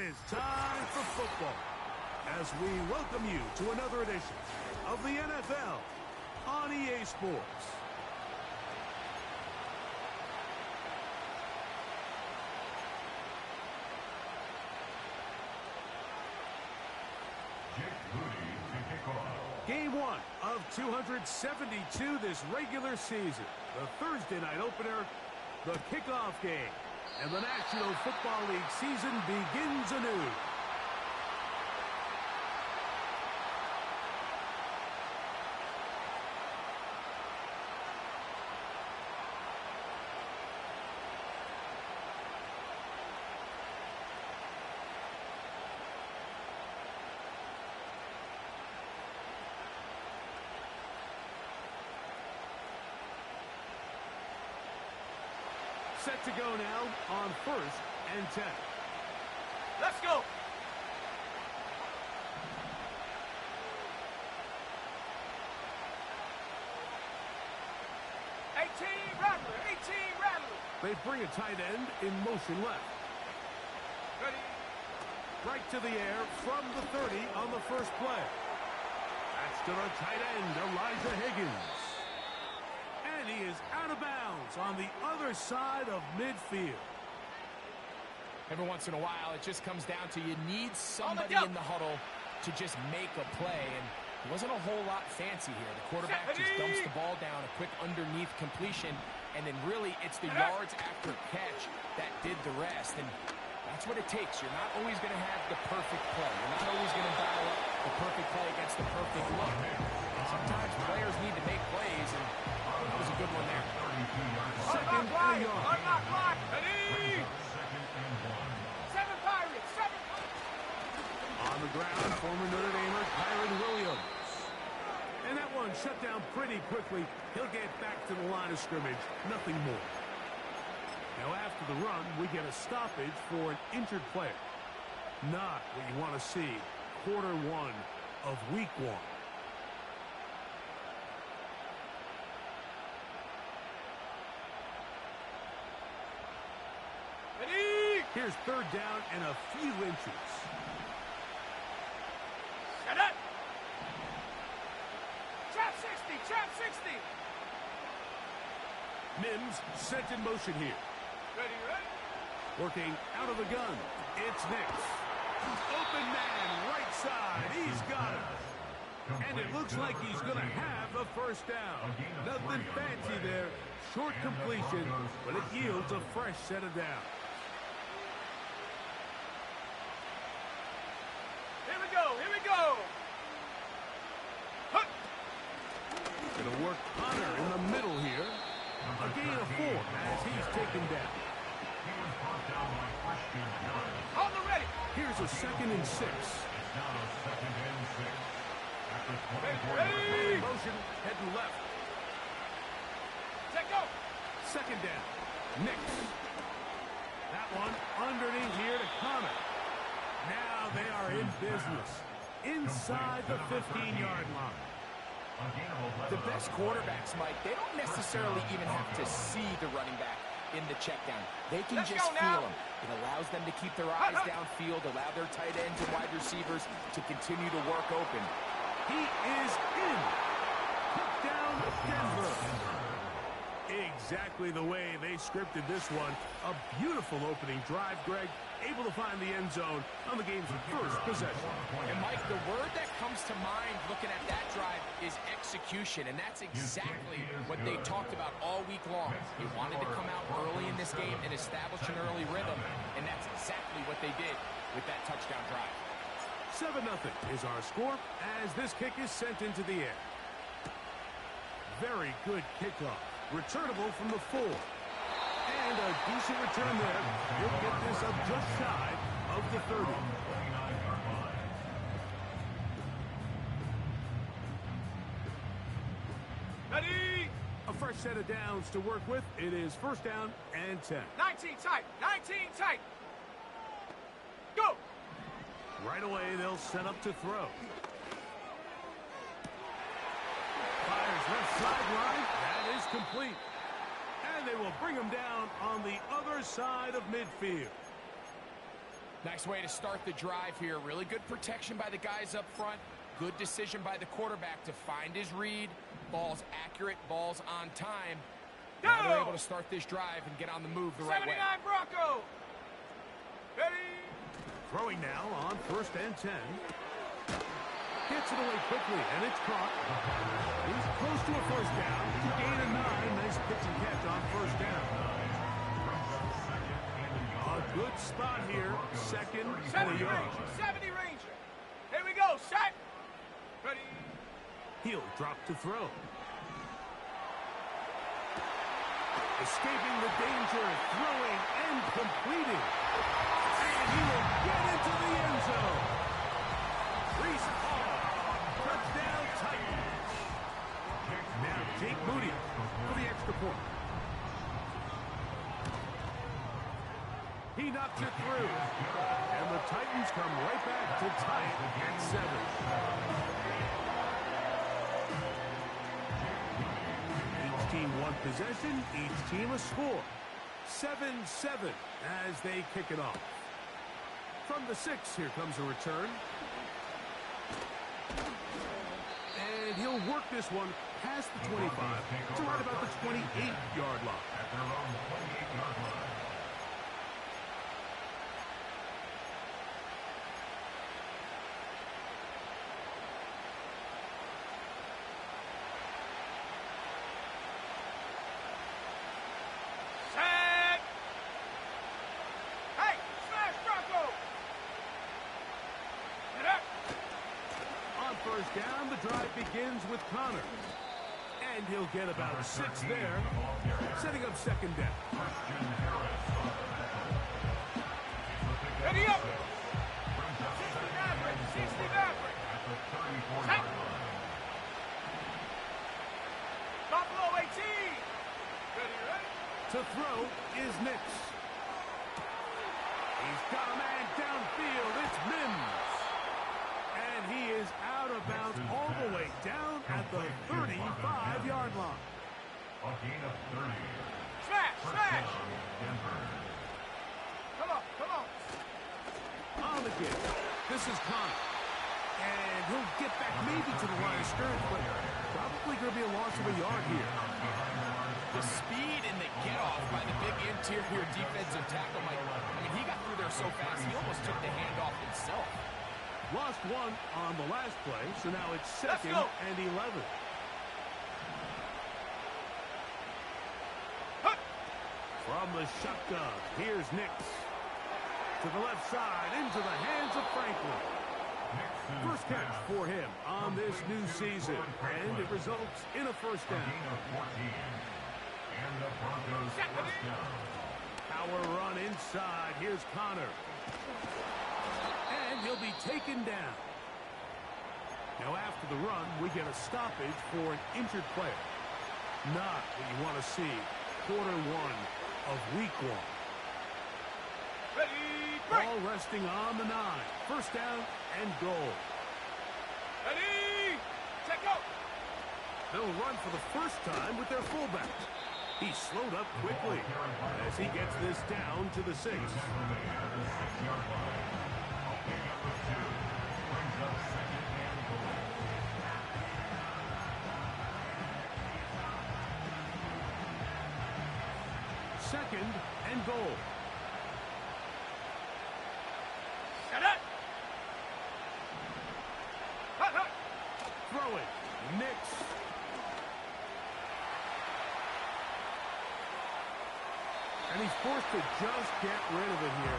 is time for football as we welcome you to another edition of the NFL on EA Sports. Game 1 of 272 this regular season. The Thursday night opener, the kickoff game. And the National Football League season begins anew. Set to go now on 1st and 10. Let's go. They bring a tight end in motion left. Ready. Right to the air from the 30 on the first play. That's to the tight end, Elijah Higgins. And he is out of bounds on the other side of midfield. Every once in a while, it just comes down to you need somebody in the huddle to just make a play. And it wasn't a whole lot fancy here. The quarterback just dumps the ball down, a quick underneath completion. And then really, it's the yards after catch that did the rest. And that's what it takes. You're not always going to have the perfect play. You're not always going to dial up the perfect play against the perfect look. Sometimes players need to make plays, and that was a good one there. Second and a yard. Ready. 7 Pirates. 7 Pirates. On the ground, former Notre Damer Kyron Williams. And that one shut down pretty quickly. He'll get back to the line of scrimmage. Nothing more. Now after the run, we get a stoppage for an injured player. Not what you want to see quarter 1 of week 1. Ready. Here's 3rd down and a few inches. Set up. Trap 60. Trap 60. Mims sent in motion here. Ready, ready. Working out of the gun. It's Nix. Open man, right side. He's got it. And it looks like he's going to have a first down. Nothing fancy there. Short completion, but it yields a fresh set of downs. Here we go. Here we go. Going to work Hunter in the middle here. A gain of 4 as he's taken down. On the ready. Here's a 2nd and 6. Ready. Motion heading left. Set go. 2nd down. Nix. That one underneath here to Connor. Now they are in business. Inside the 15-yard line. The best quarterbacks, Mike, they don't necessarily even have to see the running back in the check down. They can just feel him. It allows them to keep their eyes downfield, allow their tight ends and wide receivers to continue to work open. He is in. Touchdown, Denver. Exactly the way they scripted this one. A beautiful opening drive, Greg. Able to find the end zone on the game's first possession. And, Mike, the word that comes to mind looking at that drive is execution, and that's exactly what they talked about all week long. They wanted to come out early in this game and establish an early rhythm, and that's exactly what they did with that touchdown drive. 7-0 is our score as this kick is sent into the air. Very good kickoff. Returnable from the 4. And a decent return there. He'll get this up just shy of the 30. Ready. A fresh set of downs to work with. It is 1st down and 10. 19 tight. 19 tight. Go. Right away, they'll set up to throw. Fires left sideline. That is complete. And they will bring him down on the other side of midfield. Nice way to start the drive here. Really good protection by the guys up front. Good decision by the quarterback to find his read. Ball's accurate, ball's on time. Now they're able to start this drive and get on the move the right way. 79 Bronco. Ready. Throwing now on 1st and 10. Gets it away quickly, and it's caught. He's close to a first down. To gain a 9. Nice pitch and catch on 1st down. A good spot here. 2nd and a yard. 70 Ranger. Here we go. Set. Ready. He'll drop to throw. Escaping the danger, throwing and completing. And he will get into the end zone. Reese Hall, touchdown Titans. Now Jake Moody for the extra point. He knocked it through. And the Titans come right back to tie it at 7. Team one possession, each team a score. 7-7 as they kick it off. From the 6, here comes a return. And he'll work this one past the 25 to right about the 28-yard line. At their own 28-yard line. First down, the drive begins with Connor. And he'll get about 6 there, setting up 2nd down. Ready up! 60 Maverick, 60 Maverick. Set. Buffalo 18. Ready. To throw is Nix. He's got a man downfield. It's Mims. And he is out of bounds all the way down at the 35-yard line. A gain of 30. Smash! Come on. On the kick. This is Connor. And he'll get back maybe to the line of scrimmage, but probably going to be a loss of a yard here. The speed and the get-off by the big interior defensive tackle, Mike. I mean, he got through there so fast, he almost took the handoff himself. Lost one on the last play, so now it's 2nd and 11. From the shotgun, here's Nix. To the left side, into the hands of Franklin. First catch for him on this new season, and it results in a first down. And the Broncos first down. Power run inside, here's Connor. And he'll be taken down. Now after the run, we get a stoppage for an injured player. Not what you want to see. Quarter 1 of week 1. Ready, break. Ball resting on the 9. First down and goal. Ready, check out. They'll run for the first time with their fullback. He slowed up quickly as he gets this down to the 6. Second and goal. Set it. Hut. Throw it. Nix. And he's forced to just get rid of it here.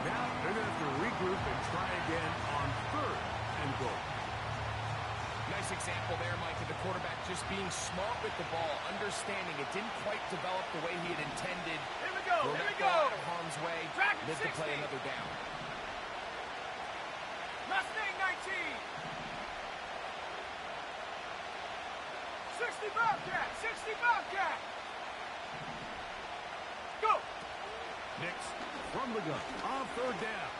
Now they're going to have to regroup and try again on 3rd and goal. Nice example there, Mike, of the quarterback just being smart with the ball, understanding it didn't quite develop the way he had intended. Here we go. Out of harm's way, Track live to 60. play another down. Mustang 19. 60 Bobcat. Go. Nix from the gun on 3rd down.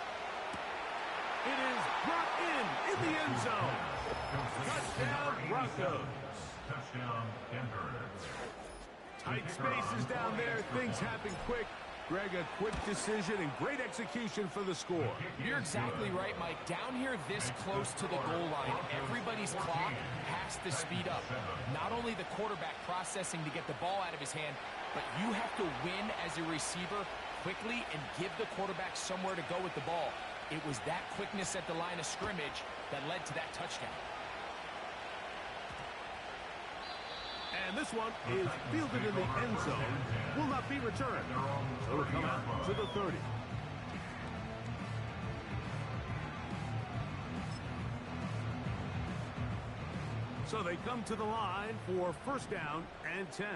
It is brought in the end zone. Touchdown, Broncos. Touchdown, Denver. Tight spaces down there. Things happen quick. Greg, a quick decision and great execution for the score. You're exactly right, Mike. Down here this close to the goal line, everybody's clock has to speed up. Not only the quarterback processing to get the ball out of his hand, but you have to win as a receiver quickly and give the quarterback somewhere to go with the ball. It was that quickness at the line of scrimmage that led to that touchdown. And this one is fielded in the end zone. Will not be returned. So it'll come out to the 30. So they come to the line for first down and 10.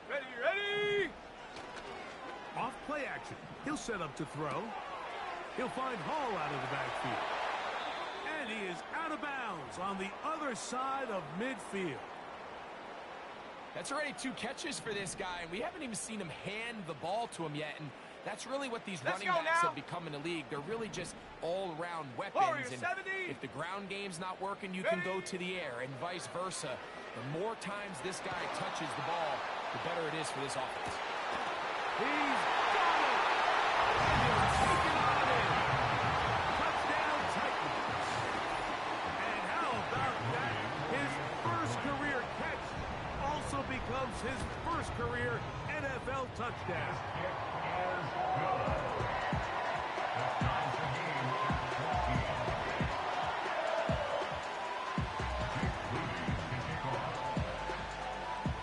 Ready! Off play action. He'll set up to throw. He'll find Hall out of the backfield. And he is out of bounds on the other side of midfield. That's already 2 catches for this guy, and we haven't even seen him hand the ball to him yet. And that's really what these running backs have become in the league. They're really just all-around weapons. And if the ground game's not working, you can go to the air, and vice versa. The more times this guy touches the ball, the better it is for this offense. He's got it! And he'll take it on in. Touchdown Titans. And how about that? His first career catch also becomes his first career NFL touchdown.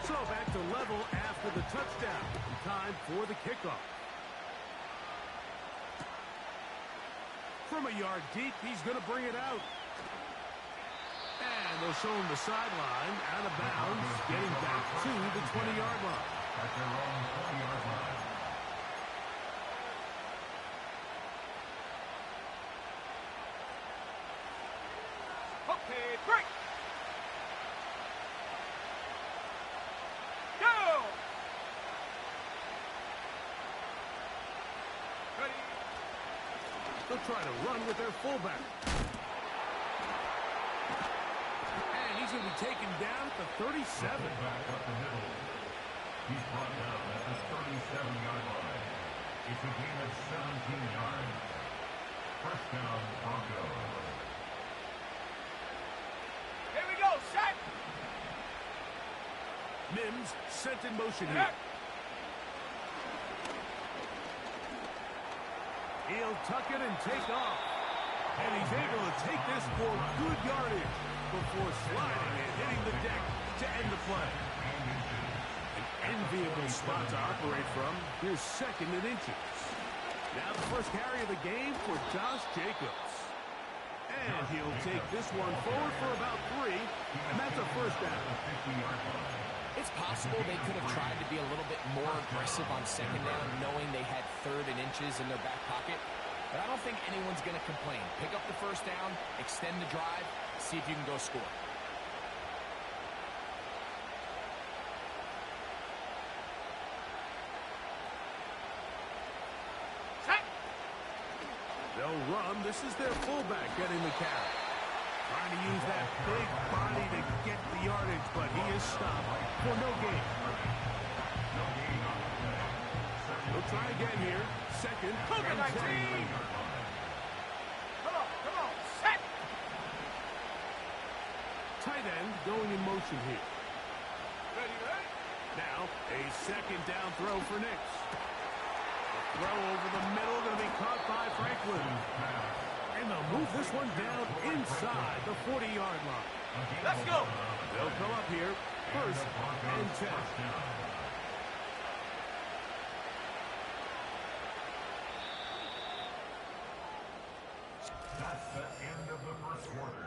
So back to level after the touchdown. Time for the kickoff. From a yard deep, he's going to bring it out. And they'll show him the sideline, out of bounds, getting back to the 20-yard line. At their own 20-yard line. Okay, break! Go! Ready? They'll try to run with their fullback. And he's going to be taken down at the 37. Back up the middle. He's brought down at the 37-yard line. It's a gain of 17 yards. First down, Broncos. Here we go, set! Mims sent in motion here. He'll tuck it and take off. And he's able to take this for good yardage before sliding and hitting the deck to end the play. An enviable spot to operate from. Here's second and inches. Now the first carry of the game for Josh Jacobs. And he'll take this one forward for about 3, and that's a first down. It's possible they could have tried to be a little bit more aggressive on second down, knowing they had third and inches in their back pocket. But I don't think anyone's going to complain. Pick up the first down, extend the drive, see if you can go score. Set! They'll run. This is their fullback getting the carry. Trying to use that big body to get the yardage, but he is stopped for no gain. We'll try again here. Second and 10. Come on, set! Tight end going in motion here. Ready? Now, a second down throw for Nicks. The throw over the middle going to be caught by Franklin. And they'll move this one down inside the 40-yard line. Let's go! They'll come up here, first and 10. That's the end of the first quarter.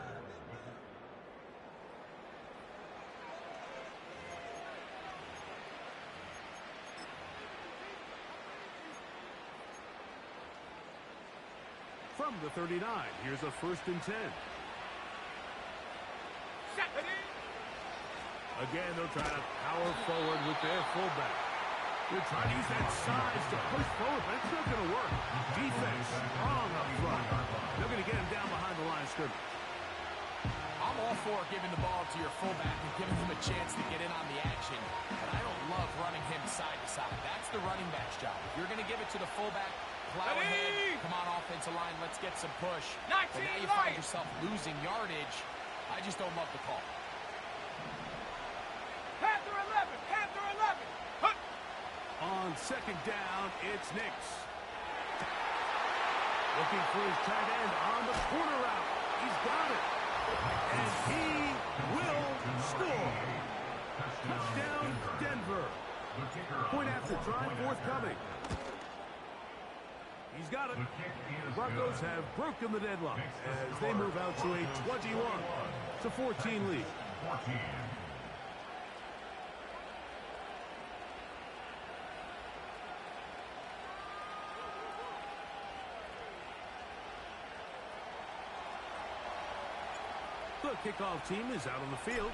From the 39, here's a first and 10. Set! Ready? Again, they'll try to power forward with their fullback. They're trying to use that size to push forward, but it's not going to work. Defense strong up front. They're going to get him down behind the line of scrimmage. I'm all for giving the ball to your fullback and giving him a chance to get in on the action, but I don't love running him side to side. That's the running back's job. If you're going to give it to the fullback, plow ahead, come on offensive line, let's get some push. But now you find yourself losing yardage. I just don't love the call. Panther 11, Panther 11. Hup. On second down, it's Ncaa. Looking for his tight end on the corner route. He's got it. And he will score. Touchdown, Denver. Point after try forthcoming. He's got it. The Broncos have broken the deadlock as they move out to a 21-14 lead. The kickoff team is out on the field,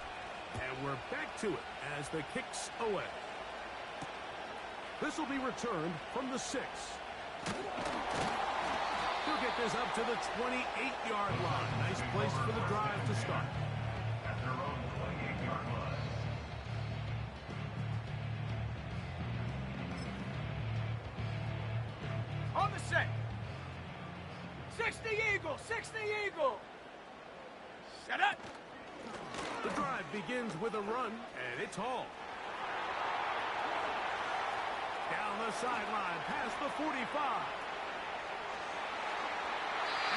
and we're back to it as the kick's away. This will be returned from the 6. He'll get this up to the 28-yard line. Nice place for the drive to start. At their own 28-yard line. On the set. 60 Eagle, 60 Eagle. Set up. The drive begins with a run, and it's Hall. Down the sideline, past the 45.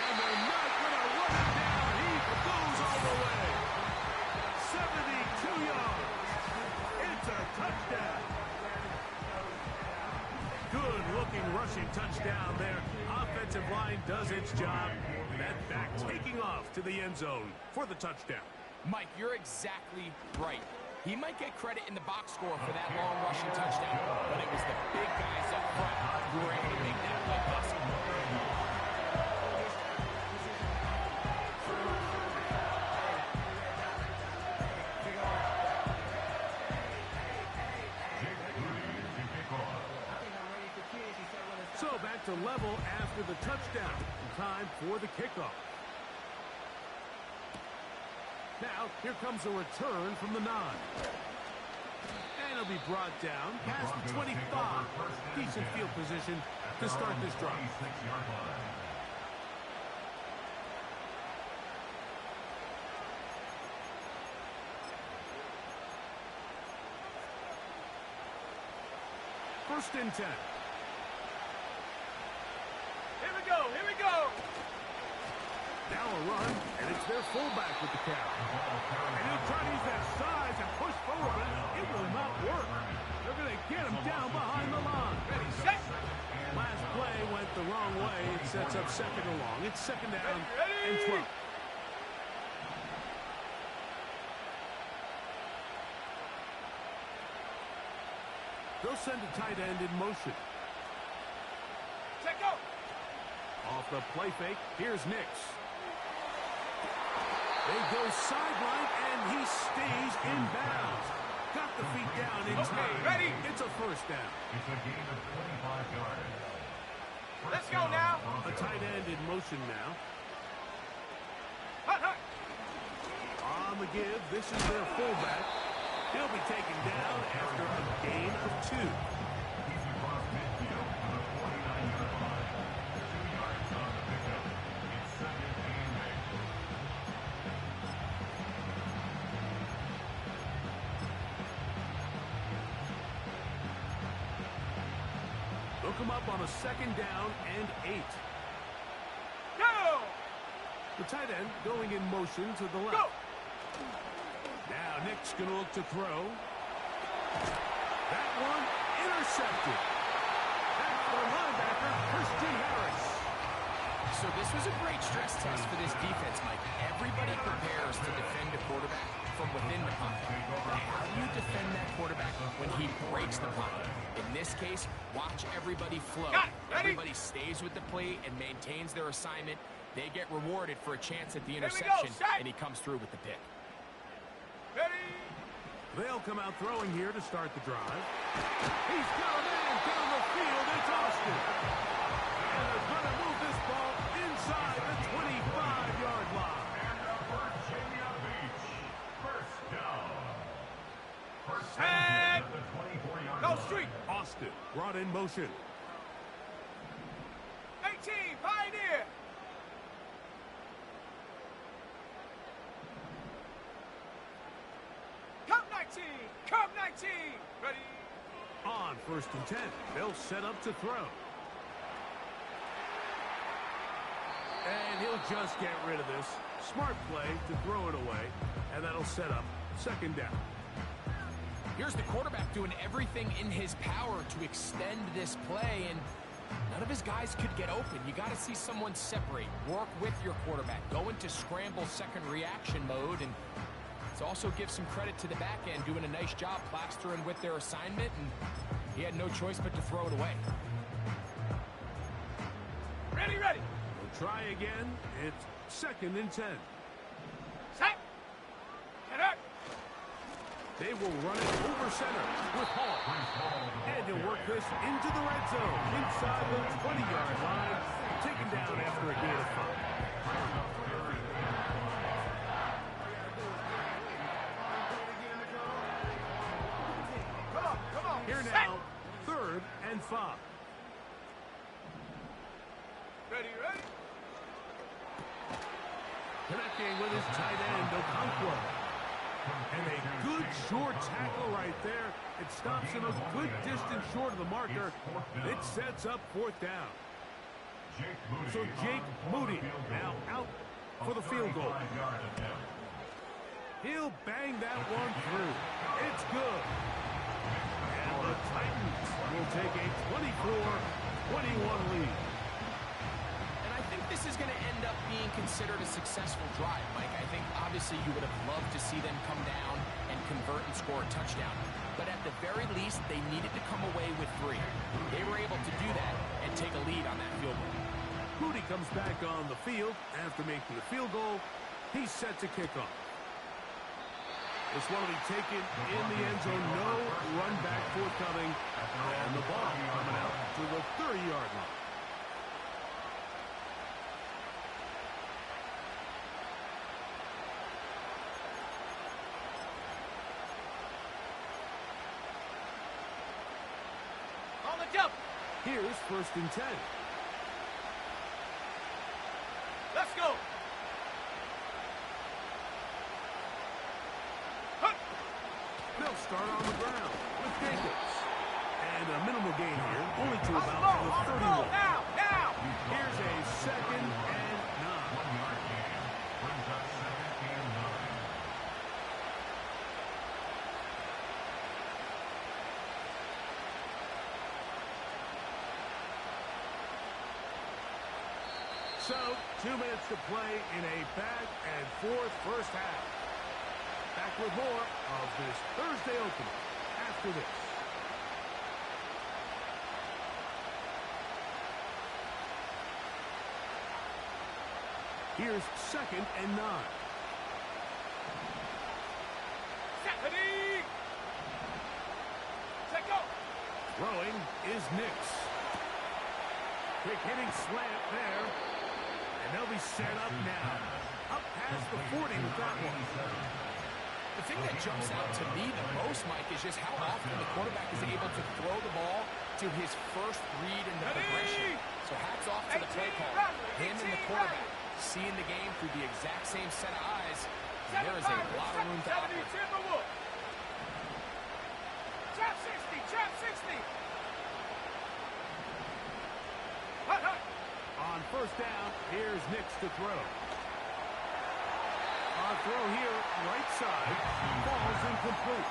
And they're not going to run it down. He goes all the way. 72 yards. It's a touchdown. Good-looking rushing touchdown there. Offensive line does its job. That back taking off to the end zone for the touchdown. Mike, you're exactly right. He might get credit in the box score for that long rushing touchdown, but it was the big guys up front who were able to make that play possible. So back to level after the touchdown. Time for the kickoff. Now, here comes a return from the 9. And it'll be brought down past the 25. Decent field position to start this drive. First and 10. Here we go, here we go. Now a run, and it's their fullback with the catch. And he'll try to use that size and push forward, but it will not work. They're going to get him down behind the line. Ready, set. Last play went the wrong way. It sets up second and long. It's second down and 12. They'll send a tight end in motion. Check go. Off the play fake, here's Ncaa. They go sideline, and he stays in bounds. Got the feet down in time. Ready? It's a first down. It's a gain of 25 yards. Let's go now. A tight end in motion now. Hut, hut. On the give, this is their fullback. He'll be taken down after a gain of 2. He's across midfield to the 49-yard line. 2 yards on the pickup. It's second and 8. They'll come up on a second down and 8. Go. The tight end going in motion to the left. Go. Now Nick's going to look to throw. That one intercepted. That's the linebacker, Christian Harris. So this was a great stress test for this defense, Mike. Everybody prepares to defend a quarterback from within the pocket. But how do you defend that quarterback when he breaks the pocket? In this case, watch everybody flow. Everybody stays with the play and maintains their assignment. They get rewarded for a chance at the interception, and he comes through with the pick. Ready. They'll come out throwing here to start the drive. He's got a man down the field. It's Austin. And they're going to move this ball inside the 25-yard line. And the Virginia Beast Set. At the 24-yard Go line. street. Austin brought in motion. 18, Pioneer. Come 19, come 19. Ready. On 1st and 10, they'll set up to throw. And he'll just get rid of this. Smart play to throw it away, and that'll set up 2nd down. Here's the quarterback doing everything in his power to extend this play, and none of his guys could get open. You got to see someone separate, work with your quarterback, go into scramble second reaction mode, and to also give some credit to the back end, doing a nice job plastering with their assignment, and he had no choice but to throw it away. Ready, ready. We'll try again. It's 2nd and 10. Set. Get up. They will run it over center with Hall. And he'll work this into the red zone inside the 20-yard line. Taken down after a gain of 5. Come on. Here Set. now, 3rd and 5. Ready, ready. Connecting with his tight end, Okonkwo. And a good short tackle right there. It stops him a good distance short of the marker. It sets up 4th down. So Jake Moody now out for the field goal. He'll bang that one through. It's good. And the Titans will take a 24-21 lead. And I think this is going to end up being considered a successful drive, Mike. I think obviously you would have loved to see them come down and convert and score a touchdown. But at the very least, they needed to come away with 3. They were able to do that and take a lead on that field goal. Moody comes back on the field after making the field goal. He's set to kick off. This one will be taken in the end zone. No run back forthcoming. And the ball coming out to the 30-yard line. On the jump. Here's 1st and 10. Let's go. They'll start on the ground with Jacobs. And a minimal gain here, only to On the about ball, the on the 31. ball. Now. Here's a 2nd and 9. 1-yard gain. Brings up 2nd and 9. So, 2 minutes to play in a back-and-forth first half. Back with more of this Thursday opener after this. Here's 2nd and 9. Set. Ready. Set, go. Throwing is Nix. Quick hitting slant there. And they'll be set up now. Up past the 40 with that one. The thing that jumps out to me the most, Mike, is just how often the quarterback is able to throw the ball to his first read in the progression. So hats off to the play caller. Him and the quarterback seeing the game through the exact same set of eyes. And there is a lot of room to operate. Timberwolf. Trap 60. Trap 60. Hut, hut. On 1st down, here's Nix to throw. On throw here, right side, falls incomplete.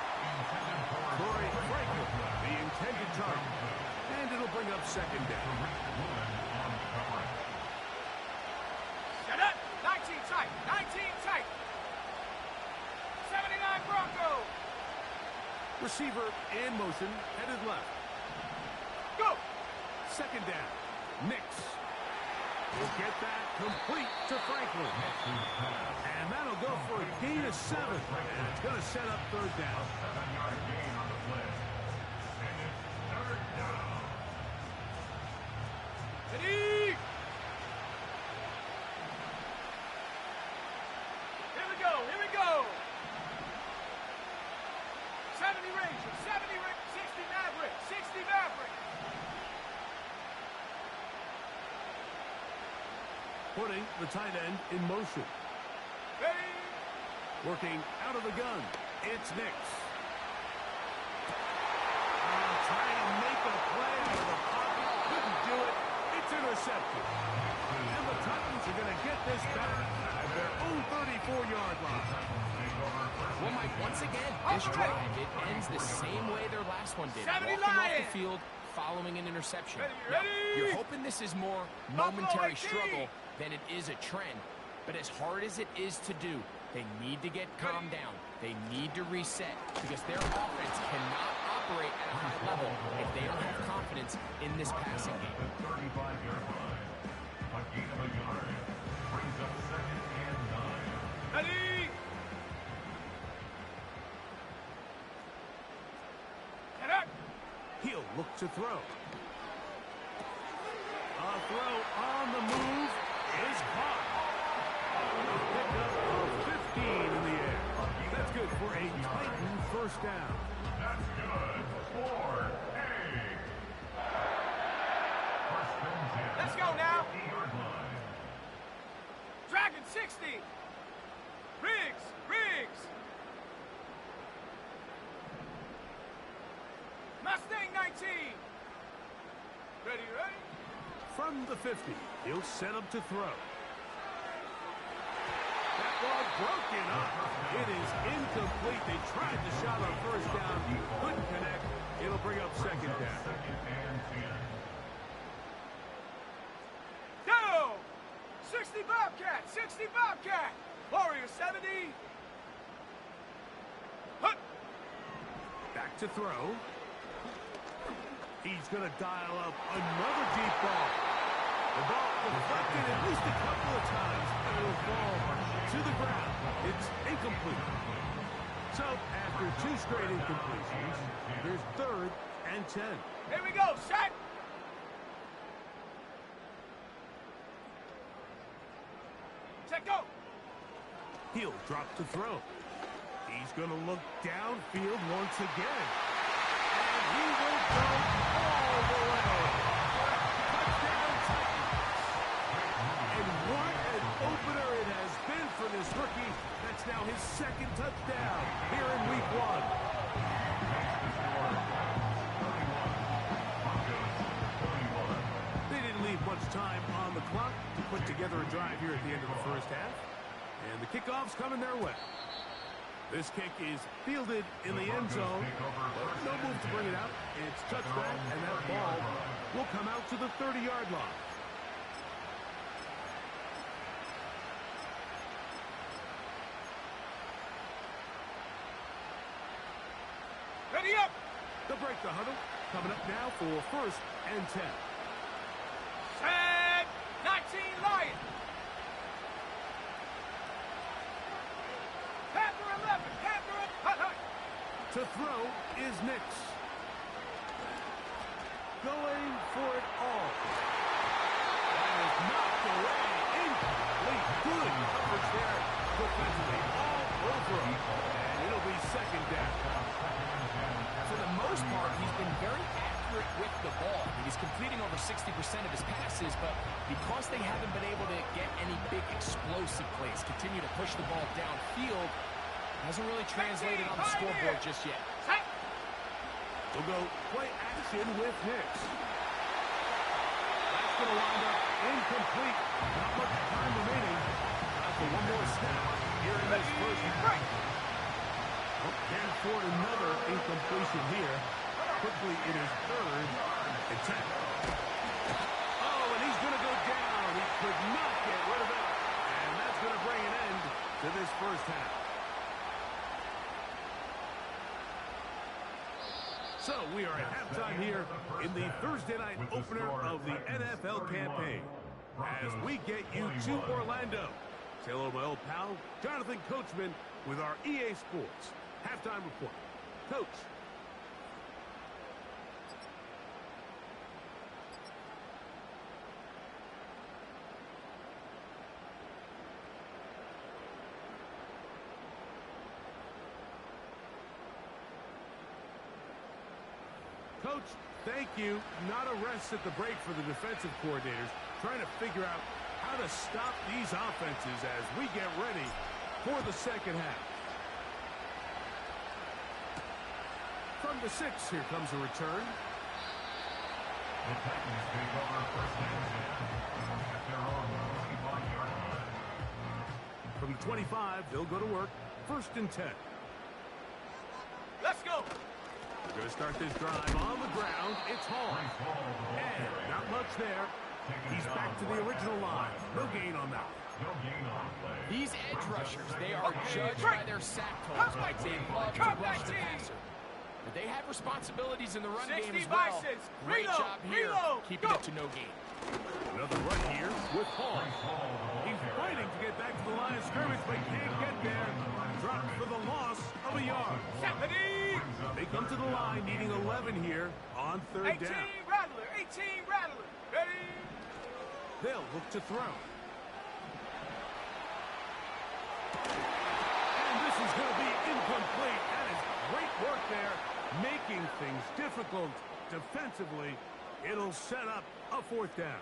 Corey Franklin, the intended target. And it'll bring up 2nd down. Set up. 19 tight. 19 tight. 79 Bronco. Receiver in motion, headed left. Go. 2nd down, Nix. Will get that complete to Franklin. And that'll go for a gain of 7. And it's going to set up 3rd down. 7-yard gain on the play. And it's 3rd down. Ready. Here we go. 70 Ranger, 70 60 Maverick, 60 Maverick. Putting the tight end in motion. Ready. Working out of the gun. It's Ncaa. Trying to make a play out of the pocket. Couldn't do it. It's intercepted. And the Titans are going to get this back at their own 34-yard line. Well, Mike, once again, this drive, it ends the same way their last one did. 70 Walking off Lions. the field following an interception. Ready, Now, ready. you're hoping this is more Buffalo momentary 18. struggle than it is a trend. But as hard as it is to do, they need to get calmed down. They need to reset because their offense cannot operate at a high level if they don't have confidence in this passing game. The 35-yard line. A gain of a yard. Brings up 2nd and 9. Ready. Get up. He'll look to throw. A throw on the move is caught. A pickup of 15 in the air. That's good for a Titan first down. That's good for a first and 10. Let's go now. 50-yard line. Dragon 60. Riggs. Riggs. Mustang 19. Ready, ready. From the 50, he'll set up to throw. That ball broken up. It is incomplete. They tried the shot on first down. Couldn't connect. It'll bring up second down. 2nd and 10. Go! 60 Bobcat! 60 Bobcat! Warrior 70! Hut! Back to throw. He's going to dial up another deep ball. The ball deflected at least a couple of times, and it'll fall to the ground. It's incomplete. So, after 2 straight incompletions, there's 3rd and 10. Here we go, set! Set, go! He'll drop to throw. He's going to look downfield once again. And he will go all the way. Touchdown Titans. And what an opener it has been for this rookie. That's now his 2nd touchdown here in week 1. They didn't leave much time on the clock to put together a drive here at the end of the first half. And the kickoff's coming their way. This kick is fielded in the end zone. No move to bring it out. It's touchback, and that ball will come out to the 30-yard line. Ready up! They'll break the huddle. Coming up now for 1st and 10. Set! 19 Lion! Panther 11! Panther 11! Hut, hut! To throw is Ncaa. Going for it all. That is knocked away. Incomplete. Good coverage there. Defensively all over him. And it'll be second down. For the most part, he's been very accurate with the ball. He's completing over 60% of his passes, but because they haven't been able to get any big explosive plays, continue to push the ball downfield, hasn't really translated on the scoreboard just yet. Set! We'll go play action with Ncaa. That's going to wind up incomplete. Not much time remaining. Time for one more snap here in this first half. Can't afford another incompletion here. Quickly, it is 3rd and 10. Oh, and he's going to go down. He could not get rid of it. And that's going to bring an end to this first half. So we are at halftime here in the Thursday night opener of the NFL campaign. As we get you to Orlando. Say hello to my old pal, Jonathan Coachman, with our EA Sports halftime report. Coach. Coach, thank you. Not a rest at the break for the defensive coordinators, trying to figure out how to stop these offenses as we get ready for the second half. From the 6, here comes a return. The Titans take over first and 10 at their own 25-yard line. From the 25, they'll go to work. First and 10. Let's go. We're going to start this drive on the ground. It's Hall. And not much there. He's back to the original line. No gain on that. No gain on play. These edge rushers, they are judged by their sack totals, but they love to rush the passer. But they have responsibilities in the run game as well. Great job here, keeping it to no gain. Another run here with Hall. He's fighting to get back to the line of scrimmage, but can't get there. Dropped for the loss of a yard. They come to the line, needing 11 here on third 18 down. Rattler, 18 Rattler. Ready? They'll look to throw. And this is going to be incomplete. That is great work there, making things difficult defensively. It'll set up a fourth down.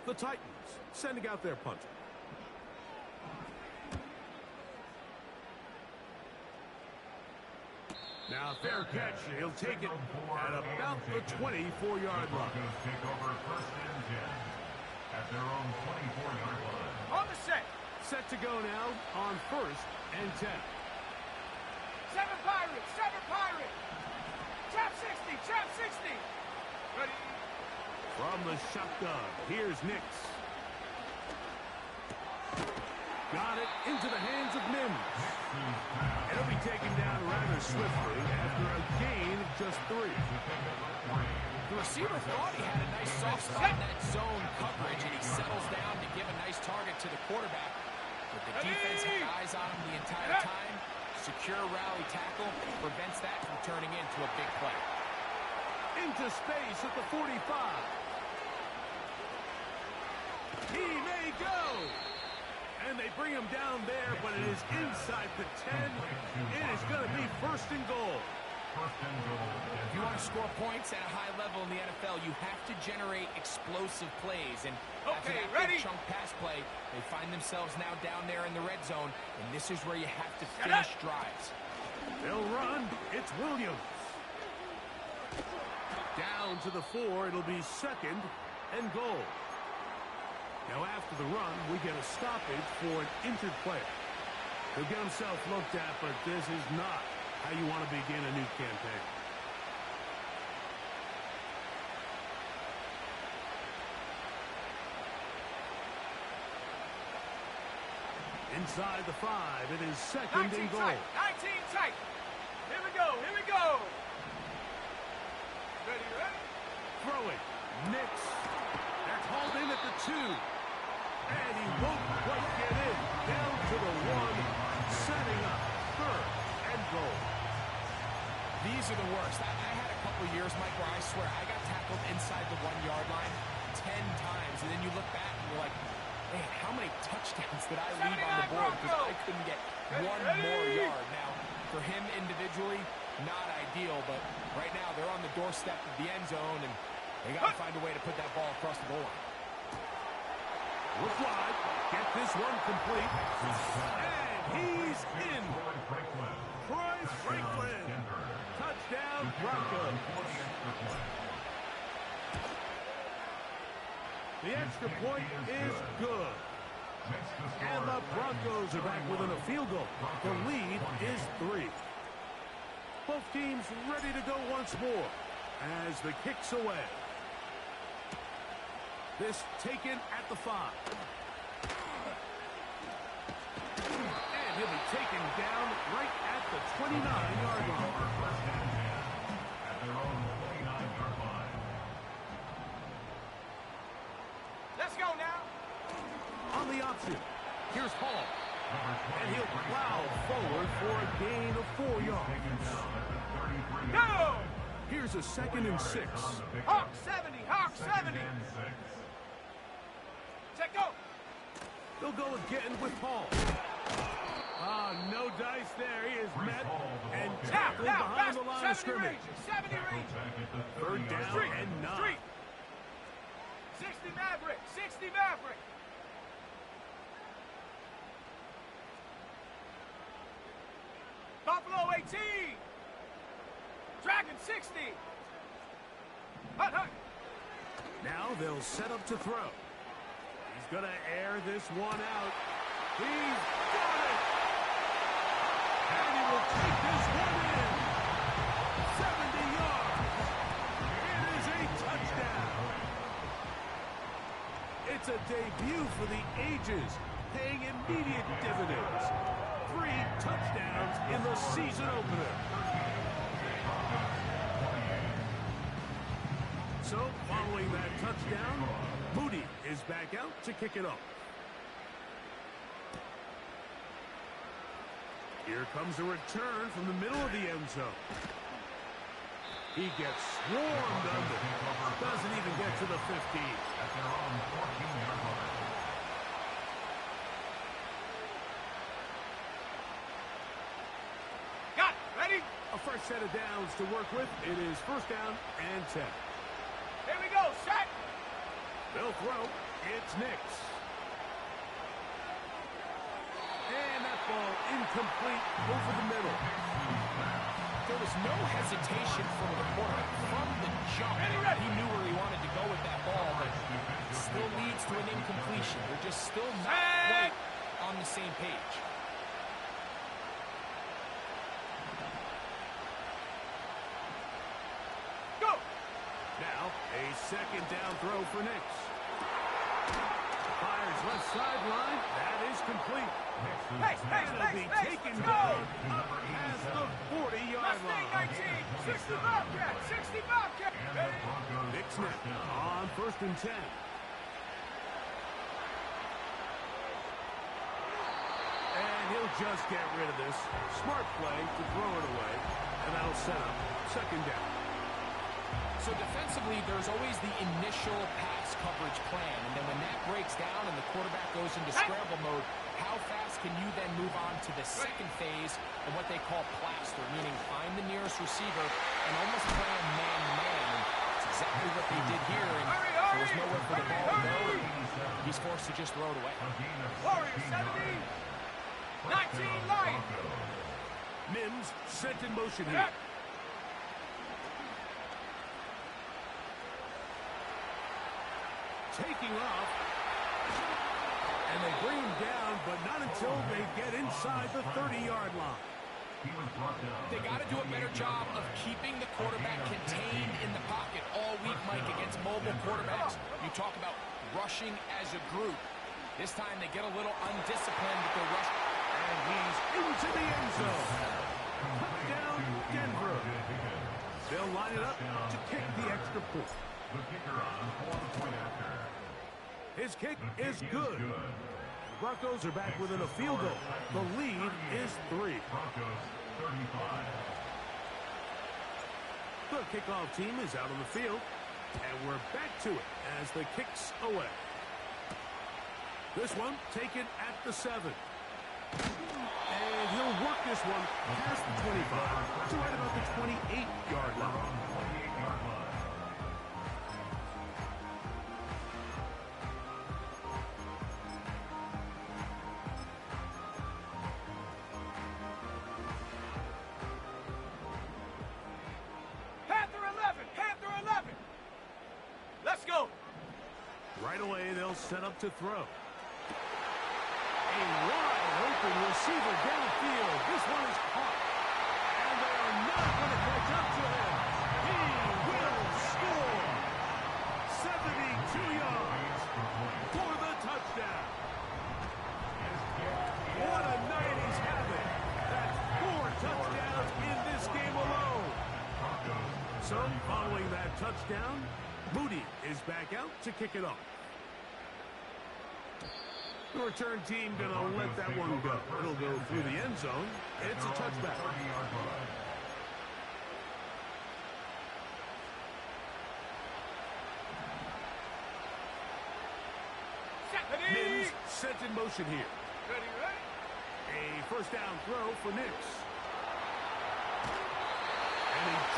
The Titans sending out their punter. Now, fair catch. He'll take it at about the 24-yard line. Broncos take over first and 10 at their own 24-yard line. On the set. Set to go now on first and 10. 7 Pirates, 7 Pirates. Trap 60, trap 60. Ready? From the shotgun, here's Nix. Got it into the hands of Mims. It'll be taken down rather swiftly after a gain of just 3. The receiver thought he had a nice soft spot in that zone coverage, and he settles down to give a nice target to the quarterback. But the defense had eyes on him the entire time. Secure rally tackle prevents that from turning into a big play. Into space at the 45. He may go. And they bring him down there, but it is inside the 10. It is going to be first and goal. If you want to score points at a high level in the NFL, you have to generate explosive plays. And after that big chunk pass play, they find themselves now down there in the red zone, and this is where you have to finish drives. They'll run. It's Williams. Down to the 4. It'll be second and goal. Now after the run, we get a stoppage for an injured player. He'll get himself looked at, but this is not how you want to begin a new campaign. Inside the 5, it is second and goal. 19 tight. Here we go, here we go. Ready, ready? Throwing. Nix. That's hauled in at the 2. And he won't quite get in. Down to the 1, setting up third and goal. These are the worst. I had a couple years, Mike, where I swear I got tackled inside the 1-yard line 10 times. And then you look back and you're like, man, how many touchdowns did I leave on the board because I couldn't get one more yard? Now, for him individually, not ideal, but right now they're on the doorstep of the end zone, and they got to find a way to put that ball across the goal line. Look wide. Get this one complete. And he's in. Troy Franklin. Touchdown, Broncos. The extra point is good. And the Broncos are back within a field goal. The lead is 3. Both teams ready to go once more as the kick's away. This taken at the 5. And he'll be taken down right at the 29-yard line. At their own 29-yard line. Let's go now. On the option, here's Hall. And he'll plow forward for a gain of 4 yards. Go! Here's a second and 6. Hawk 70, Hawk 70. Check go. They'll go again with Hall. No dice there. He is met and tackled behind the line of scrimmage. 70 range. Third down Street. and 9. Street. 60 Maverick. 60 Maverick. Buffalo 18. Dragon 60. Hut, hut. Now they'll set up to throw. He's going to air this one out. He's got it! And he will take this one in. 70 yards. It is a touchdown. It's a debut for the ages, paying immediate dividends. 3 touchdowns in the season opener. So, following that touchdown, Moody is back out to kick it off. Here comes a return from the middle of the end zone. He gets swarmed under. Doesn't even get to the 15. At their own 14-yard line. Got it. Ready? A fresh set of downs to work with. It is first down and 10. Here we go. Set. They'll throw. It's Ncaa. And that ball incomplete over the middle. There was no hesitation from the quarterback from the jump. He knew where he wanted to go with that ball, but still leads to an incompletion. They're just still not quite on the same page. Go. Now, a second down throw for Ncaa. Fires left sideline. That is complete. It'll be taken down up past the 40-yard Mustang line. 19. 60 Bobcat. 60 Bobcat. Ready? Big snap on first and 10. And he'll just get rid of this. Smart play to throw it away. And that'll set up second down. So defensively, there's always the initial pass coverage plan, and then when that breaks down and the quarterback goes into scramble mode, how fast can you then move on to the second phase of what they call plaster, meaning find the nearest receiver and almost play a man-man. And that's exactly what they did here, and there was nowhere for the ball to go, and he's forced to just throw it away. Warriors 70. 19 Lion. Mims sent in motion here. Taking off. And they bring him down, but not until they get inside the 30-yard line. They got to do a better job of keeping the quarterback contained in the pocket all week, Mike, against mobile quarterbacks. You talk about rushing as a group. This time they get a little undisciplined with their rush. And he's into the end zone. Touchdown, Denver. They'll line it up to kick the extra point. The kicker on for the point after. His kick is good. The Broncos are back within a field goal. The lead is 3. Broncos 35. The kickoff team is out on the field, and we're back to it as the kick's away. This one taken at the 7. And he'll work this one past the 25 to right about the 28-yard line. 28-yard line. Right away, they'll set up to throw. A wide open receiver downfield. This one is caught. And they are not going to catch up to him. He will score. 72 yards for the touchdown. What a night he's having. That's 4 touchdowns in this game alone. So, following that touchdown, Moody is back out to kick it off. The return team going to let that one go. It'll go through the end zone. It's a touchback. Mims set in motion here. Ready, ready? A first down throw for Ncaa. And he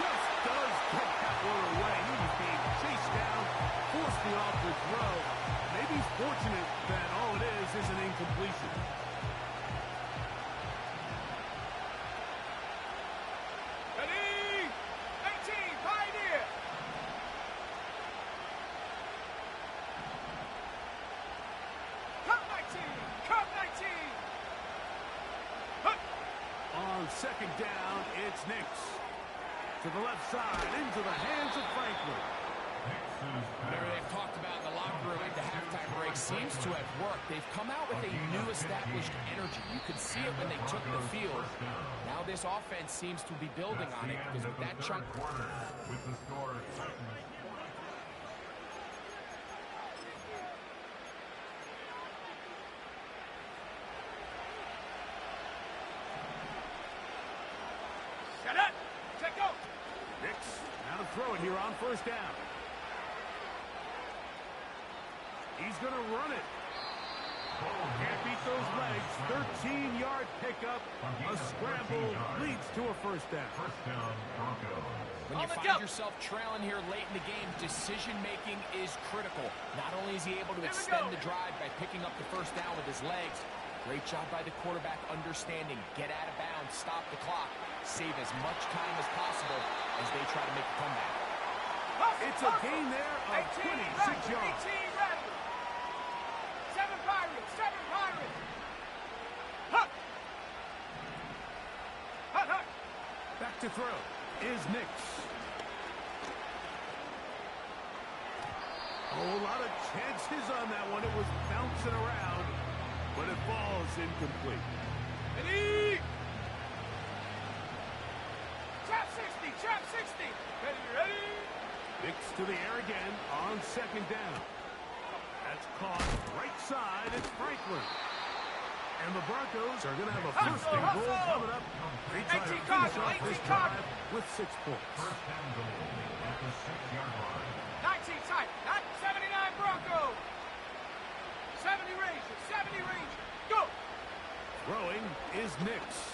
It's Nicks. To the left side, into the hands of Franklin. Whatever they've talked about in the locker room at the halftime break seems to have worked. They've come out with a new established energy. You could see it when they took the field. Now this offense seems to be building on it because with that chunk... With the score, Set up. Check go. Nicks, now to throw it here on first down. He's going to run it. Can't beat those legs. 13-yard pickup. A scramble leads to a first down. First down, Broncos. When you find yourself trailing here late in the game, decision-making is critical. Not only is he able to extend the drive by picking up the first down with his legs, great job by the quarterback understanding, get out of bounds, stop the clock, save as much time as possible as they try to make a comeback. It's a gain there of 26 yards. 18 Rattler. 7 Pirates. 7 Pirates. Hut. Hut, hut. Back to throw is Nicks. Oh, a lot of chances on that one. It was bouncing around, but it falls incomplete. Ready? Trap 60. Trap 60. Ready, ready? Nicks to the air again on second down. That's caught right side. It's Franklin. And the Broncos are going to have a first and goal coming up. They try to finish off this drive with 6 points. First and goal at the 6-yard line. 19 tight. 79 Broncos. 70 Rangers. 70 Rangers. Go. Throwing is Nicks.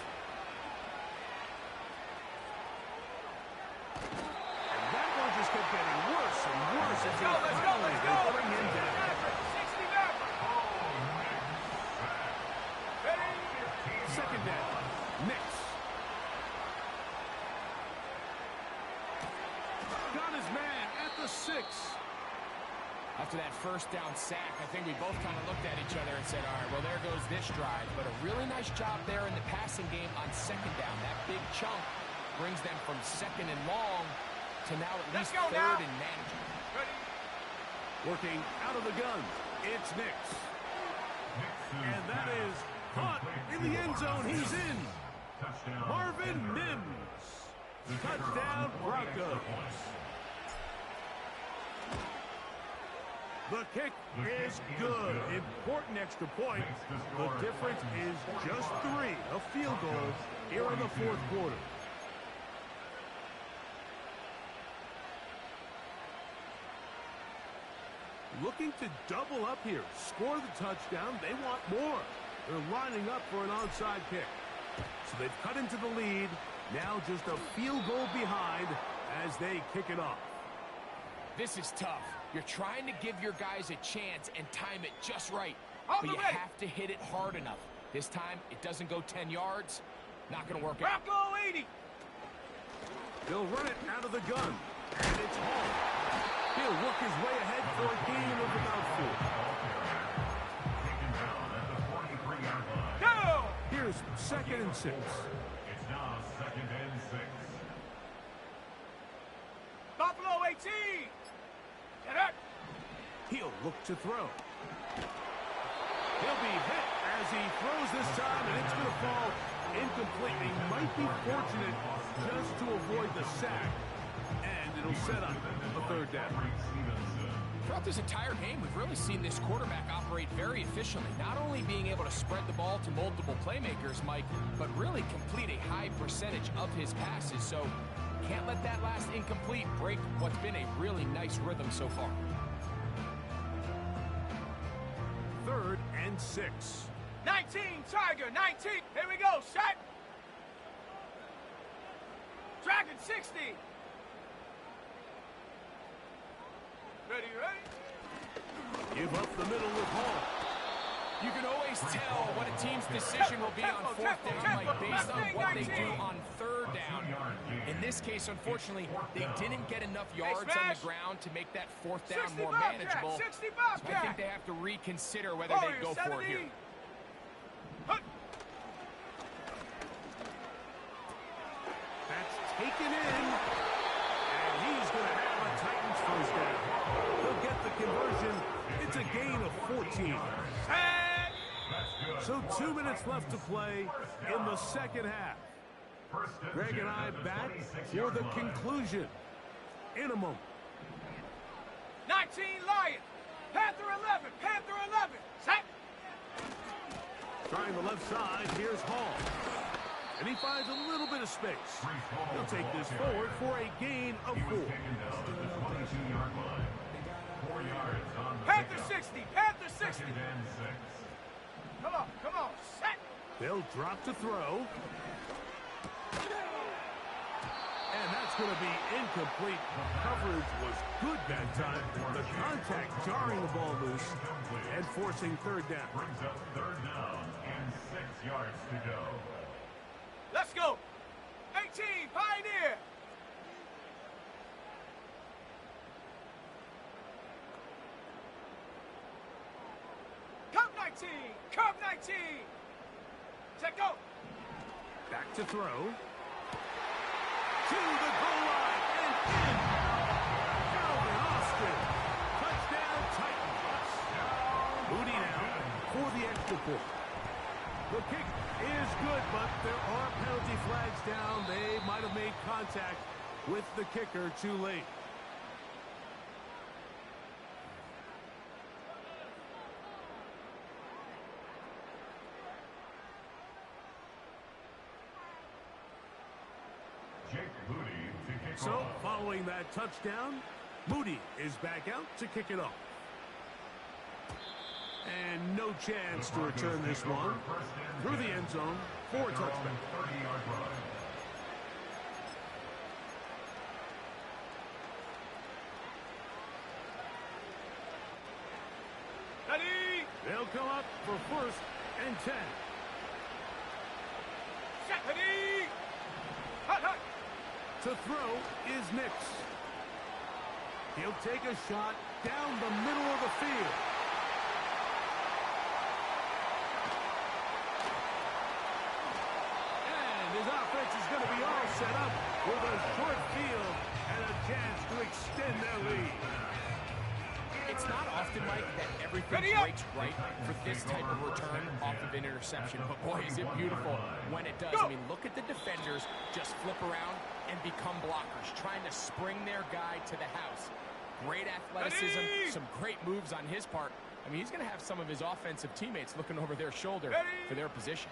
And that one just kept getting worse and worse until finally they bring him down. 60 back. Ready? Second down. Nicks. Got his man at the 6. After that first down sack, I think we both kind of looked at each other and said, all right, well, there goes this drive. But a really nice job there in the passing game on second down. That big chunk brings them from second and long to now at least third and manageable. Ready? Working out of the gun. It's Nicks. And that is caught in the end zone. He's in. Touchdown. Marvin Mims. Touchdown Broncos. The kick is good. Important extra point. The difference is just 3. A field goal here in the fourth quarter. Looking to double up here. Score the touchdown. They want more. They're lining up for an onside kick. So they've cut into the lead. Now just a field goal behind as they kick it off. This is tough. You're trying to give your guys a chance and time it just right. On But the you way. have to hit it hard enough. This time, it doesn't go 10 yards. Not going to work out. Bronco 80. They'll run it out of the gun. And it's home. He'll work his way ahead for a gain of about 4. Taken down at the 43-yard line. Go. Here's second and 6. It's now second and 6. Buffalo 18. Get up. He'll look to throw. He'll be hit as he throws this time, and it's going to fall incomplete. He might be fortunate just to avoid the sack, and it'll set up a third down. Throughout this entire game, we've really seen this quarterback operate very efficiently, not only being able to spread the ball to multiple playmakers, Mike, but really complete a high percentage of his passes. So can't let that last incomplete break what's been a really nice rhythm so far. Third and 6. 19 Tiger. 19. Here we go. Set. Dragon 60. Ready, ready? Give up the middle with Hall. You can always tell what a team's decision will be on fourth down, Mike, based on what they do on third down. In this case, unfortunately, they didn't get enough yards on the ground to make that fourth down more manageable. 60 So I think they have to reconsider whether they go for it here. taken in. And he's going to have a Titans first down. He'll get the conversion. It's a gain of 14. So 2 minutes left to play in the second half. Greg and I back for the conclusion in a moment. 19 Lions. Panther 11. Panther 11. Set. Trying the left side, here's Hall. And he finds a little bit of space. He'll take this forward for a gain of 4. Panther 60. Panther 60. Come on. Come on. Set. They'll drop to throw. And that's going to be incomplete. The coverage was good that time. The contact jarring the ball loose and forcing third down. Brings up third down and 6 yards to go. Let's go. 18 Pioneer. Cup 19. Cup 19. Check go. Back to throw. To the goal line and in. Calvin Austin. Touchdown Titans. Moody now for the extra point. The kick is good, but there are penalty flags down. They might have made contact with the kicker too late. So, following that touchdown, Moody is back out to kick it off. And no chance to return this one through the end zone for a touchback. Ready. They'll come up for 1st and 10. Set. Ready. Hut, hut. To throw is Nix. He'll take a shot down the middle of the field. And his offense is going to be all set up with a short field and a chance to extend their lead. It's not often, Mike, that everything breaks right for this type of return off of an interception. But, boy, is it beautiful when it does. I mean, look at the defenders just flip around and become blockers, trying to spring their guy to the house. Great athleticism, some great moves on his part. I mean, he's going to have some of his offensive teammates looking over their shoulder for their position.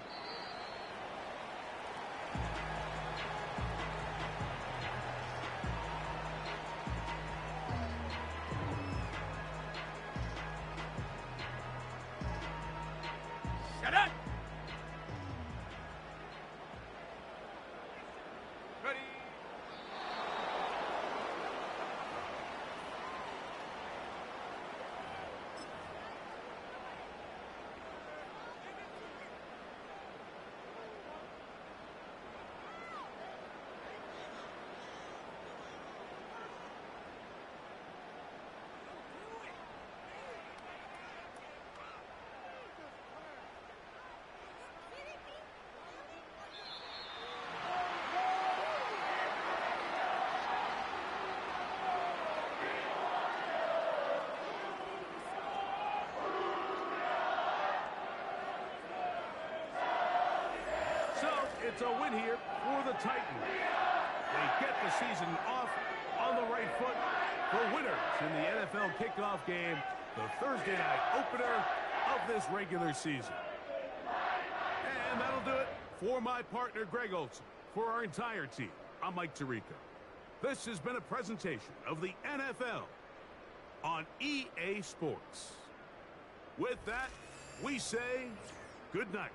Shut up. Ready. It's a win here for the Titans. They get the season off on the right foot. The winners in the NFL kickoff game, the Thursday night opener of this regular season. And that'll do it for my partner, Greg Olson. For our entire team, I'm Mike Tirico. This has been a presentation of the NFL on EA Sports. With that, we say good night.